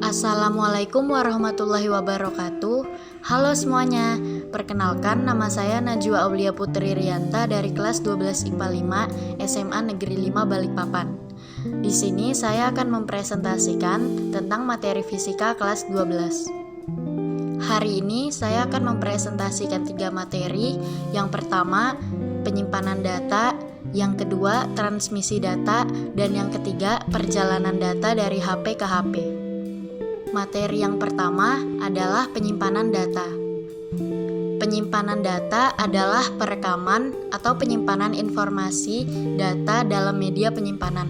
Assalamualaikum warahmatullahi wabarakatuh. Halo semuanya, perkenalkan nama saya Najwa Aulia Putri Rianta dari kelas 12 IPA 5 SMA Negeri 5 Balikpapan. Di sini saya akan mempresentasikan tentang materi fisika kelas 12. Hari ini saya akan mempresentasikan 3 materi. Yang pertama, penyimpanan data, yang kedua, transmisi data, dan yang ketiga, perjalanan data dari HP ke HP. Materi yang pertama adalah penyimpanan data. Penyimpanan data adalah perekaman atau penyimpanan informasi data dalam media penyimpanan.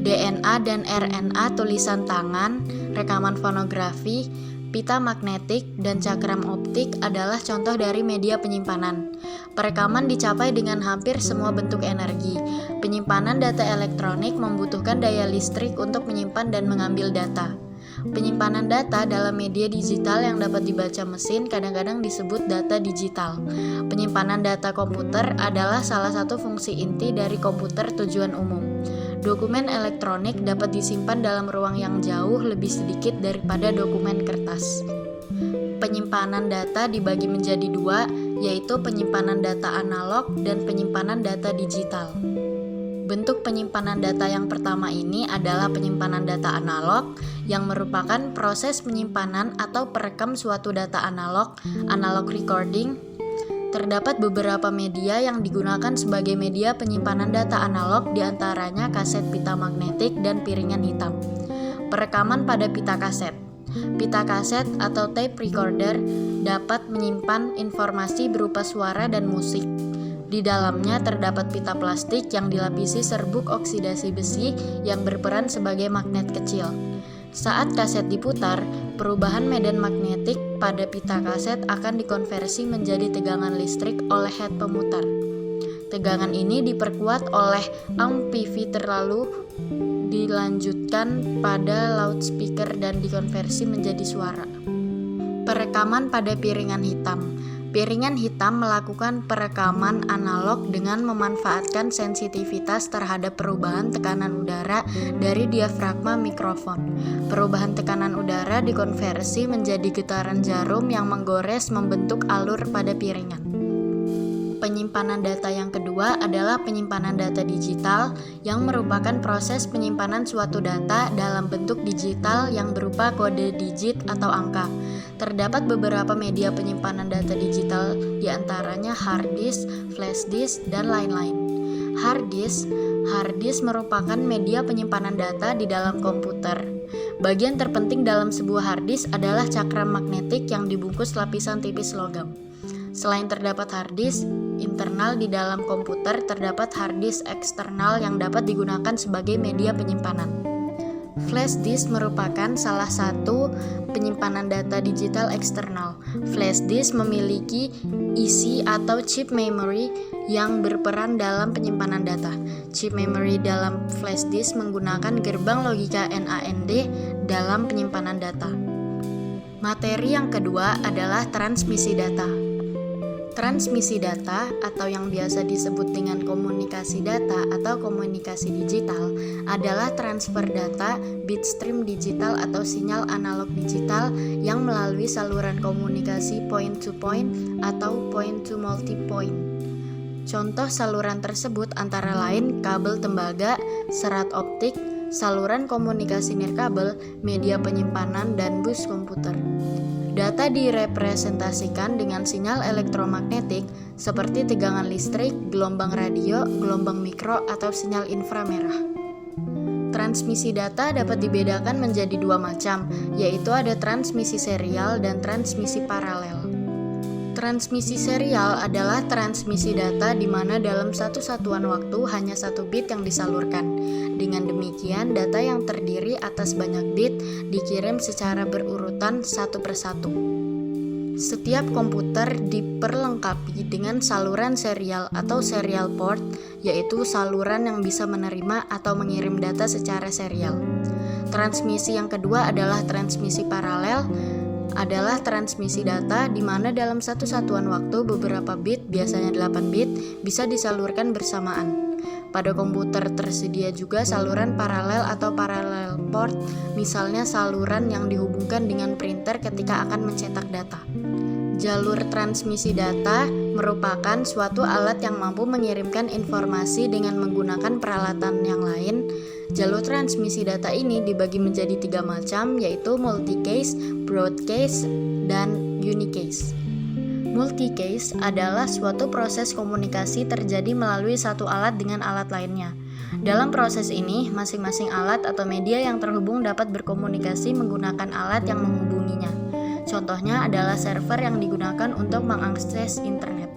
DNA dan RNA tulisan tangan, rekaman fonografi, pita magnetik, dan cakram optik adalah contoh dari media penyimpanan. Perekaman dicapai dengan hampir semua bentuk energi. Penyimpanan data elektronik membutuhkan daya listrik untuk menyimpan dan mengambil data. Penyimpanan data dalam media digital yang dapat dibaca mesin kadang-kadang disebut data digital. Penyimpanan data komputer adalah salah satu fungsi inti dari komputer tujuan umum. Dokumen elektronik dapat disimpan dalam ruang yang jauh lebih sedikit daripada dokumen kertas. Penyimpanan data dibagi menjadi dua, yaitu penyimpanan data analog dan penyimpanan data digital. Bentuk penyimpanan data yang pertama ini adalah penyimpanan data analog, yang merupakan proses penyimpanan atau perekam suatu data analog recording. Terdapat beberapa media yang digunakan sebagai media penyimpanan data analog, diantaranya kaset pita magnetik dan piringan hitam. Perekaman pada pita kaset. Pita kaset atau tape recorder dapat menyimpan informasi berupa suara dan musik. Di dalamnya terdapat pita plastik yang dilapisi serbuk oksidasi besi yang berperan sebagai magnet kecil. Saat kaset diputar, perubahan medan magnetik pada pita kaset akan dikonversi menjadi tegangan listrik oleh head pemutar. Tegangan ini diperkuat oleh amplifier lalu dilanjutkan pada loudspeaker dan dikonversi menjadi suara. Perekaman pada piringan hitam. Piringan hitam melakukan perekaman analog dengan memanfaatkan sensitivitas terhadap perubahan tekanan udara dari diafragma mikrofon. Perubahan tekanan udara dikonversi menjadi getaran jarum yang menggores membentuk alur pada piringan. Penyimpanan data yang kedua adalah penyimpanan data digital, yang merupakan proses penyimpanan suatu data dalam bentuk digital yang berupa kode digit atau angka. Terdapat beberapa media penyimpanan data digital, diantaranya hard disk, flash disk, dan lain-lain. Hard disk merupakan media penyimpanan data di dalam komputer. Bagian terpenting dalam sebuah hard disk adalah cakram magnetik yang dibungkus lapisan tipis logam. Selain terdapat hard disk internal di dalam komputer, terdapat hard disk eksternal yang dapat digunakan sebagai media penyimpanan. Flash disk merupakan salah satu penyimpanan data digital eksternal. Flash disk memiliki isi atau chip memory yang berperan dalam penyimpanan data. Chip memory dalam flash disk menggunakan gerbang logika NAND dalam penyimpanan data. Materi yang kedua adalah transmisi data. Transmisi data atau yang biasa disebut dengan komunikasi data atau komunikasi digital adalah transfer data bitstream digital atau sinyal analog digital yang melalui saluran komunikasi point to point atau point to multipoint. Contoh saluran tersebut antara lain kabel tembaga, serat optik, saluran komunikasi nirkabel, media penyimpanan, dan bus komputer. Data direpresentasikan dengan sinyal elektromagnetik seperti tegangan listrik, gelombang radio, gelombang mikro, atau sinyal inframerah. Transmisi data dapat dibedakan menjadi dua macam, yaitu ada transmisi serial dan transmisi paralel. Transmisi serial adalah transmisi data di mana dalam satu satuan waktu hanya satu bit yang disalurkan. Dengan demikian, data yang terdiri atas banyak bit dikirim secara berurutan satu persatu. Setiap komputer diperlengkapi dengan saluran serial atau serial port, yaitu saluran yang bisa menerima atau mengirim data secara serial. Transmisi yang kedua adalah transmisi paralel, adalah transmisi data di mana dalam satu satuan waktu beberapa bit, biasanya 8 bit, bisa disalurkan bersamaan. Pada komputer tersedia juga saluran paralel atau parallel port, misalnya saluran yang dihubungkan dengan printer ketika akan mencetak data. Jalur transmisi data merupakan suatu alat yang mampu mengirimkan informasi dengan menggunakan peralatan yang lain. Jalur transmisi data ini dibagi menjadi 3 macam, yaitu multicase, broadcast, dan unicase. Multicase adalah suatu proses komunikasi terjadi melalui satu alat dengan alat lainnya. Dalam proses ini, masing-masing alat atau media yang terhubung dapat berkomunikasi menggunakan alat yang menghubunginya. Contohnya adalah server yang digunakan untuk mengakses internet.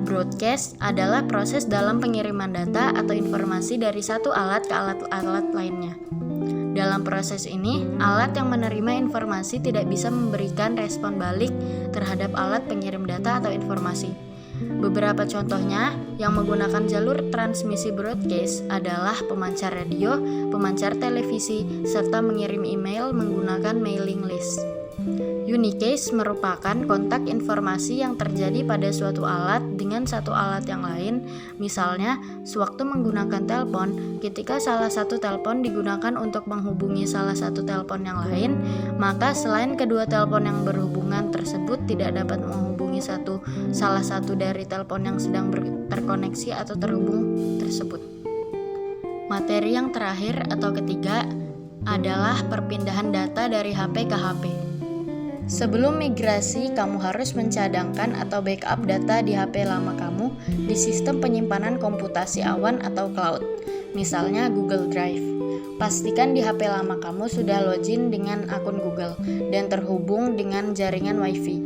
Broadcast adalah proses dalam pengiriman data atau informasi dari satu alat ke alat-alat lainnya. Dalam proses ini, alat yang menerima informasi tidak bisa memberikan respon balik terhadap alat pengirim data atau informasi. Beberapa contohnya yang menggunakan jalur transmisi broadcast adalah pemancar radio, pemancar televisi, serta mengirim email menggunakan mailing list. Unicase merupakan kontak informasi yang terjadi pada suatu alat dengan satu alat yang lain. Misalnya, sewaktu menggunakan telepon, ketika salah satu telepon digunakan untuk menghubungi salah satu telepon yang lain, maka selain kedua telepon yang berhubungan tersebut tidak dapat menghubungi salah satu dari telepon yang sedang terkoneksi atau terhubung tersebut. Materi yang terakhir atau ketiga adalah perpindahan data dari HP ke HP. Sebelum migrasi, kamu harus mencadangkan atau backup data di HP lama kamu di sistem penyimpanan komputasi awan atau cloud, misalnya Google Drive. Pastikan di HP lama kamu sudah login dengan akun Google dan terhubung dengan jaringan Wi-Fi.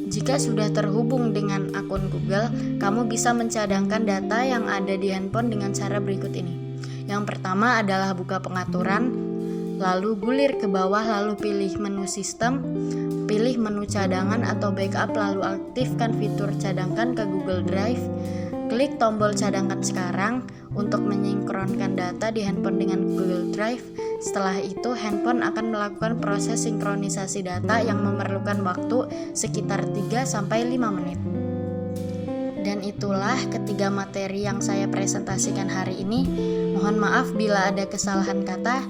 Jika sudah terhubung dengan akun Google, kamu bisa mencadangkan data yang ada di handphone dengan cara berikut ini. Yang pertama adalah buka pengaturan, lalu gulir ke bawah, lalu pilih menu sistem, pilih menu cadangan atau backup, lalu aktifkan fitur cadangkan ke Google Drive. Klik tombol cadangkan sekarang untuk menyinkronkan data di handphone dengan Google Drive. Setelah itu, handphone akan melakukan proses sinkronisasi data yang memerlukan waktu sekitar 3-5 menit. Dan itulah ketiga materi yang saya presentasikan hari ini. Mohon maaf bila ada kesalahan kata.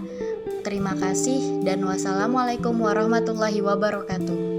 Terima kasih dan wassalamualaikum warahmatullahi wabarakatuh.